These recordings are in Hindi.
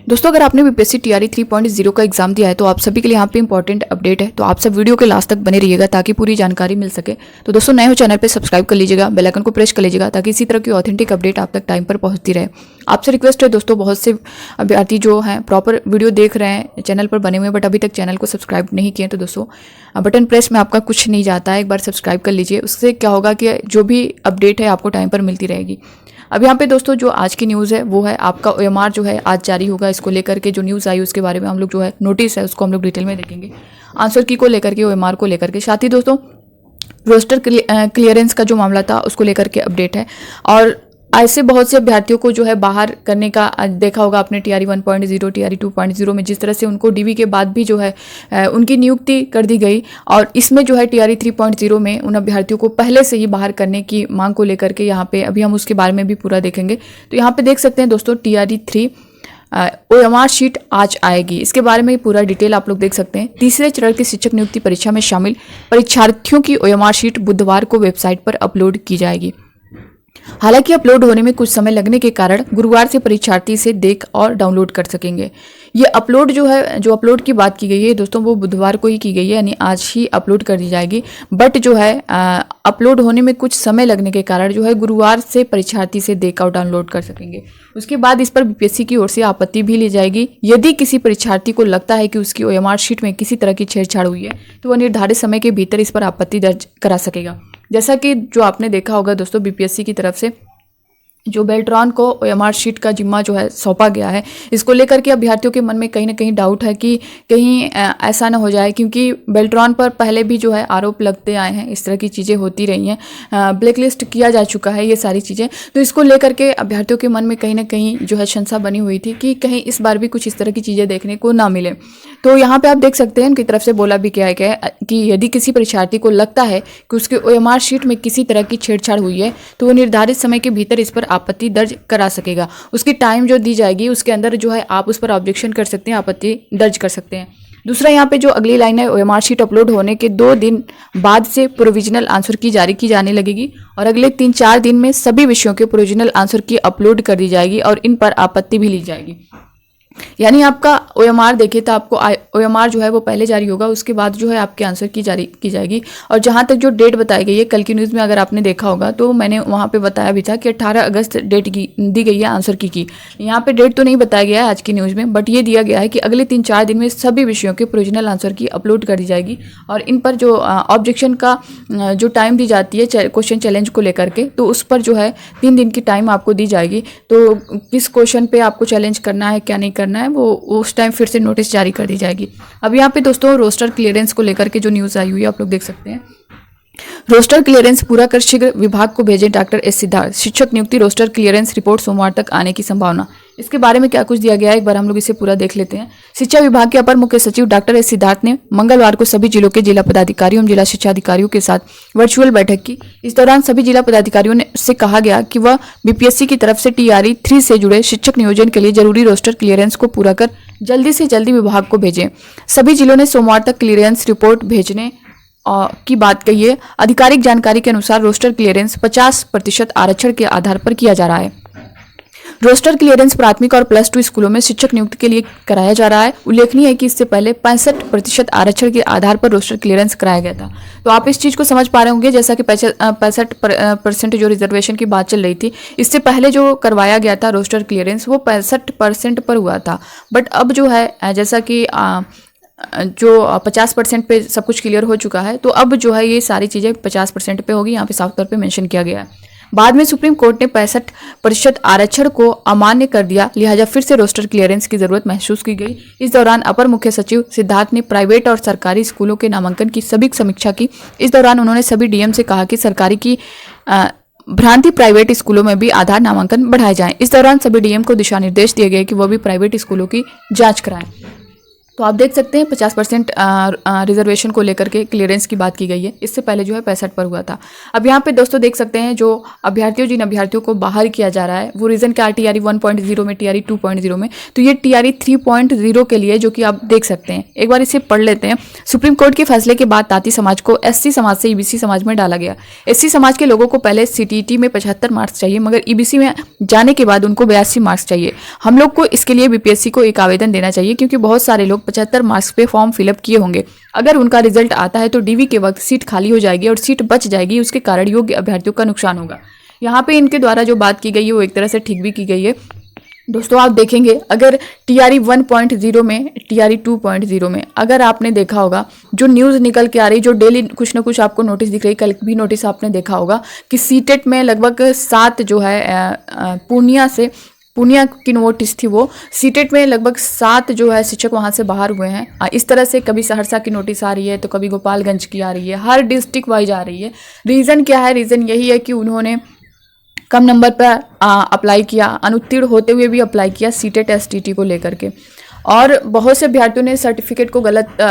दोस्तों अगर आपने बीपीएससी टीआरई 3.0 का एग्जाम दिया है तो आप सभी के लिए यहाँ पे इंपॉर्टेंट अपडेट है, तो आप सब वीडियो के लास्ट तक बने रहिएगा ताकि पूरी जानकारी मिल सके। तो दोस्तों नए हो चैनल पे सब्सक्राइब कर लीजिएगा, बेल आइकन को प्रेस कर लीजिएगा ताकि इसी तरह की ऑथेंटिक अपडेट आप तक टाइम पर पहुंचती रहे। आपसे रिक्वेस्ट है दोस्तों, बहुत से अभ्यर्थी जो हैं प्रॉपर वीडियो देख रहे हैं, चैनल पर बने हुए बट अभी तक चैनल को सब्सक्राइब नहीं किए, तो दोस्तों बटन प्रेस में आपका कुछ नहीं जाता है, एक बार सब्सक्राइब कर लीजिए। उससे क्या होगा कि जो भी अपडेट है आपको टाइम पर मिलती रहेगी। अब यहाँ पे दोस्तों जो आज की न्यूज़ है वो है आपका ओएमआर जो है आज जारी होगा। इसको लेकर के जो न्यूज़ आई उसके बारे में हम लोग जो है नोटिस है उसको हम लोग डिटेल में देखेंगे, आंसर की को लेकर के, ओएमआर को लेकर के। साथ ही दोस्तों रोस्टर क्लियरेंस का जो मामला था उसको लेकर के अपडेट है। और ऐसे बहुत से अभ्यर्थियों को जो है बाहर करने का देखा होगा आपने टीआरई 1.0 टीआरई 2.0 में, जिस तरह से उनको डीवी के बाद भी जो है उनकी नियुक्ति कर दी गई। और इसमें जो है टीआरई 3.0 में उन अभ्यर्थियों को पहले से ही बाहर करने की मांग को लेकर के यहाँ पे अभी हम उसके बारे में भी पूरा देखेंगे। तो यहाँ पे देख सकते हैं दोस्तों टीआरई 3 ओएमआर शीट आज आएगी, इसके बारे में पूरा डिटेल आप लोग देख सकते हैं। तीसरे चरण की शिक्षक नियुक्ति परीक्षा में शामिल परीक्षार्थियों की ओएमआर शीट बुधवार को वेबसाइट पर अपलोड की जाएगी। हालांकि अपलोड होने में कुछ समय लगने के कारण गुरुवार से परीक्षार्थी इसे देख और डाउनलोड कर सकेंगे। ये अपलोड जो है, जो अपलोड की बात की गई है दोस्तों, वो बुधवार को ही की गई है, यानी आज ही अपलोड कर दी जाएगी। बट जो है अपलोड होने में कुछ समय लगने के कारण जो है गुरुवार से परीक्षार्थी से देख और डाउनलोड कर सकेंगे। उसके बाद इस पर बीपीएससी की ओर से आपत्ति भी ली जाएगी। यदि किसी परीक्षार्थी को लगता है कि उसकी ओएमआर शीट में किसी तरह की छेड़छाड़ हुई है तो वह निर्धारित समय के भीतर इस पर आपत्ति दर्ज करा सकेगा। जैसा कि जो आपने देखा होगा दोस्तों, बीपीएससी की तरफ से जो बेल्ट्रॉन को ओएमआर शीट का जिम्मा जो है सौंपा गया है, इसको लेकर के अभ्यर्थियों के मन में कहीं ना कहीं डाउट है कि कहीं ऐसा ना हो जाए, क्योंकि बेल्ट्रॉन पर पहले भी जो है आरोप लगते आए हैं, इस तरह की चीज़ें होती रही हैं, ब्लैकलिस्ट किया जा चुका है ये सारी चीज़ें। तो इसको लेकर के अभ्यर्थियों के मन में कहीं ना कहीं जो है शंका बनी हुई थी कि कहीं इस बार भी कुछ इस तरह की चीज़ें देखने को ना मिले। तो यहाँ पे आप देख सकते हैं उनकी तरफ से बोला भी क्या है कि यदि किसी परीक्षार्थी को लगता है कि उसके ओएमआर शीट में किसी तरह की छेड़छाड़ हुई है तो वो निर्धारित समय के भीतर इस पर आपत्ति दर्ज करा सकेगा। उसकी टाइम जो दी जाएगी उसके अंदर जो है आप उस पर ऑब्जेक्शन कर सकते हैं, आपत्ति दर्ज कर सकते हैं। दूसरा यहाँ पे जो अगली लाइन है, ओएमआर शीट अपलोड होने के 2 दिन बाद से प्रोविजनल आंसर की जारी की जाने लगेगी और अगले 3-4 दिन में सभी विषयों के प्रोविजनल आंसर की अपलोड कर दी जाएगी और इन पर आपत्ति भी ली जाएगी। यानी आपका ओएमआर देखे तो आपको ओएमआर जो है वो पहले जारी होगा, उसके बाद जो है आपके आंसर की जारी की जाएगी। और जहां तक जो डेट बताई गई है, कल की न्यूज़ में अगर आपने देखा होगा तो मैंने वहां पे बताया भी था कि 18 अगस्त डेट दी गई है आंसर की। यहाँ पे डेट तो नहीं बताया गया है आज की न्यूज़ में, बट ये दिया गया है कि अगले 3-4 दिन में सभी विषयों के प्रोविजनल आंसर की अपलोड कर दी जाएगी और इन पर जो ऑब्जेक्शन का जो टाइम दी जाती है क्वेश्चन चैलेंज को लेकर के, तो उस पर जो है 3 दिन की टाइम आपको दी जाएगी। तो किस क्वेश्चन पे आपको चैलेंज करना है, क्या नहीं करना है, वो उस टाइम फिर से नोटिस जारी कर दी जाएगी। अब यहाँ पे दोस्तों रोस्टर क्लियरेंस को लेकर के जो न्यूज़ आई हुई है आप लोग देख सकते हैं। रोस्टर क्लियरेंस पूरा कर शीघ्र विभाग को भेजें डॉक्टर एस सिद्धार्थ। शिक्षक नियुक्ति रोस्टर क्लियरेंस रिपोर्ट सोमवार तक आने की संभावना। इसके बारे में क्या कुछ दिया गया है एक बार हम लोग इसे पूरा देख लेते हैं। शिक्षा विभाग के अपर मुख्य सचिव डॉक्टर एस सिद्धार्थ ने मंगलवार को सभी जिलों के जिला पदाधिकारियों एवं जिला शिक्षा अधिकारियों के साथ वर्चुअल बैठक की। इस दौरान सभी जिला पदाधिकारियों से कहा गया कि वह बीपीएससी की तरफ से टीआरई 3 से जुड़े शिक्षक नियोजन के लिए जरूरी रोस्टर क्लियरेंस को पूरा कर जल्दी से जल्दी विभाग को भेजें। सभी जिलों ने सोमवार तक क्लियरेंस रिपोर्ट भेजने की बात कही है। आधिकारिक जानकारी के अनुसार रोस्टर क्लियरेंस 50% आरक्षण के आधार पर किया जा रहा है। रोस्टर क्लियरेंस प्राथमिक और +2 स्कूलों में शिक्षक नियुक्ति के लिए कराया जा रहा है। उल्लेखनीय है कि इससे पहले 65% आरक्षण के आधार पर रोस्टर क्लियरेंस कराया गया था। तो आप इस चीज़ को समझ पा रहे होंगे, जैसा कि 65% जो रिजर्वेशन की बात चल रही थी, इससे पहले जो करवाया गया था रोस्टर क्लियरेंस वो 65% पर हुआ था। बट अब जो है जैसा कि जो 50% पे सब कुछ क्लियर हो चुका है, तो अब जो है ये सारी चीज़ें 50% पे होगी, यहाँ पे साफ तौर पे मेंशन किया गया है। बाद में सुप्रीम कोर्ट ने 65% आरक्षण को अमान्य कर दिया, लिहाजा फिर से रोस्टर क्लियरेंस की जरूरत महसूस की गई। इस दौरान अपर मुख्य सचिव सिद्धार्थ ने प्राइवेट और सरकारी स्कूलों के नामांकन की सभी समीक्षा की। इस दौरान उन्होंने सभी डीएम से कहा कि सरकारी की भ्रांति प्राइवेट स्कूलों में भी आधार नामांकन बढ़ाए जाएं। इस दौरान सभी डीएम को दिशा निर्देश दिए गए कि वह भी प्राइवेट स्कूलों की जांच कराएं। तो आप देख सकते हैं 50% रिजर्वेशन को लेकर के क्लियरेंस की बात की गई है। इससे पहले जो है 65 पर हुआ था। अब यहाँ पे दोस्तों देख सकते हैं जो जिन अभ्यर्थियों को बाहर किया जा रहा है वो रीज़न क्या है, TRE 1.0 में, TRE 2.0 में। तो ये TRE 3.0 के लिए, जो कि आप देख सकते हैं, एक बार इसे पढ़ लेते हैं। सुप्रीम कोर्ट के फैसले के बाद ताती समाज को SC समाज से EBC समाज में डाला गया। SC समाज के लोगों को पहले CTT में 75 मार्क्स चाहिए, मगर EBC में जाने के बाद उनको 82 मार्क्स चाहिए। हम लोग को इसके लिए BPSC को एक आवेदन देना चाहिए, क्योंकि बहुत सारे लोग 75 मार्क्स पे फॉर्म फिलअप किए होंगे। अगर उनका रिजल्ट आता है तो DV के वक्त सीट खाली हो जाएगी और सीट बच जाएगी, उसके कारण योग्य अभ्यर्थियों का नुकसान होगा। यहाँ पे इनके द्वारा जो बात की गई है वो एक तरह से ठीक भी की गई है। दोस्तों आप देखेंगे, अगर TRE 1.0 में, TRE 2.0 में अगर आपने देखा होगा जो न्यूज़ निकल के आ रही, जो डेली कुछ ना कुछ आपको नोटिस दिख रही, कल भी नोटिस आपने देखा होगा कि सीटेट में लगभग 7 जो है पूर्णिया की नोटिस थी, वो सीटेट में लगभग 7 जो है शिक्षक वहाँ से बाहर हुए हैं। इस तरह से कभी सहरसा की नोटिस आ रही है तो कभी गोपालगंज की आ रही है, हर डिस्ट्रिक्ट वाइज आ रही है। रीज़न क्या है? रीज़न यही है कि उन्होंने कम नंबर पर अप्लाई किया, अनुत्तीर्ण होते हुए भी अप्लाई किया सीटेट STT को लेकर के। और बहुत से अभ्यर्थियों ने सर्टिफिकेट को गलत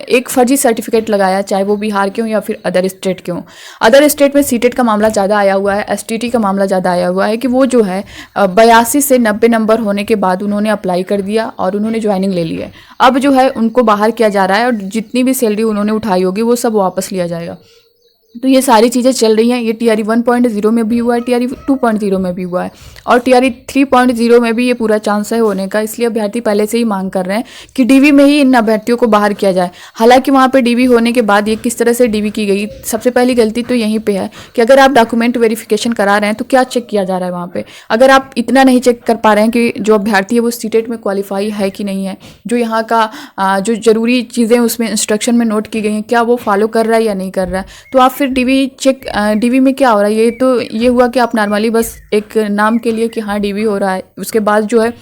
एक फर्जी सर्टिफिकेट लगाया, चाहे वो बिहार के हों या फिर अदर स्टेट के हों। अदर स्टेट में सीटेट का मामला ज़्यादा आया हुआ है, STT का मामला ज़्यादा आया हुआ है कि वो जो है 82 से 90 नंबर होने के बाद उन्होंने अप्लाई कर दिया और उन्होंने ज्वाइनिंग ले ली है। अब जो है उनको बाहर किया जा रहा है और जितनी भी सैलरी उन्होंने उठाई होगी वो सब वापस लिया जाएगा। तो ये सारी चीज़ें चल रही हैं। ये TRE 1.0 में भी हुआ है, TRE 2.0 में भी हुआ है और TRE 3.0 में भी ये पूरा चांस है होने का। इसलिए अभ्यर्थी पहले से ही मांग कर रहे हैं कि DV में ही इन अभ्यर्थियों को बाहर किया जाए। हालांकि वहाँ पे DV होने के बाद ये किस तरह से DV की गई, सबसे पहली गलती तो यहीं पे है कि अगर आप डॉक्यूमेंट वेरिफिकेशन करा रहे हैं तो क्या चेक किया जा रहा है वहाँ पे। अगर आप इतना नहीं चेक कर पा रहे हैं कि जो अभ्यर्थी है वो सीटेट में क्वालिफाई है कि नहीं है, जो यहाँ का जो जरूरी चीज़ें उसमें इंस्ट्रक्शन में नोट की गई हैं क्या वो फॉलो कर रहा है या नहीं कर रहा है, तो आप फिर DV में क्या हो रहा है। ये हुआ कि आप नॉर्मली बस एक नाम के लिए कि हाँ DV हो रहा है, उसके बाद जो है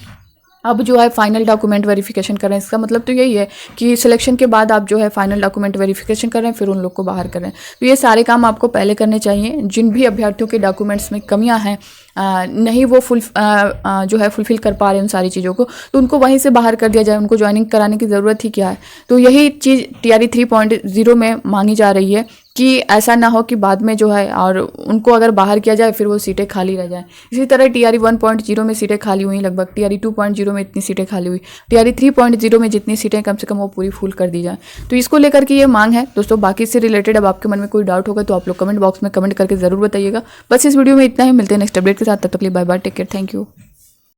अब जो है फाइनल डॉक्यूमेंट वेरिफिकेशन कर रहे हैं। इसका मतलब तो यही है कि सिलेक्शन के बाद आप जो है फाइनल डॉक्यूमेंट वेरिफिकेशन कर रहे हैं, फिर उन लोग को बाहर कर रहे हैं। तो ये सारे काम आपको पहले करने चाहिए। जिन भी अभ्यर्थियों के डॉक्यूमेंट्स में कमियां हैं, नहीं वो जो है फुलफिल कर पा रहे हैं उन सारी चीज़ों को, तो उनको वहीं से बाहर कर दिया जाए। उनको ज्वाइनिंग कराने की ज़रूरत ही क्या है। तो यही चीज़ TRE 3.0 में मांगी जा रही है कि ऐसा ना हो कि बाद में जो है और उनको अगर बाहर किया जाए फिर वो सीटें खाली रह जाएं। इसी तरह TRE 1.0 में सीटें खाली हुई लगभग, TRE 2.0 में इतनी सीटें खाली हुई, TRE 3.0 में जितनी सीटें कम से कम वो पूरी फुल कर दी जाए। तो इसको लेकर के ये मांग है दोस्तों। बाकी इससे रिलेटेड अब आपके मन में कोई डाउट होगा तो आप लोग कमेंट बॉक्स में कमेंट करके ज़रूर बताइएगा। बस इस वीडियो में इतना ही, मिलते हैं नेक्स्ट अपडेट के साथ। तब तक के लिए bye bye, take care, thank you.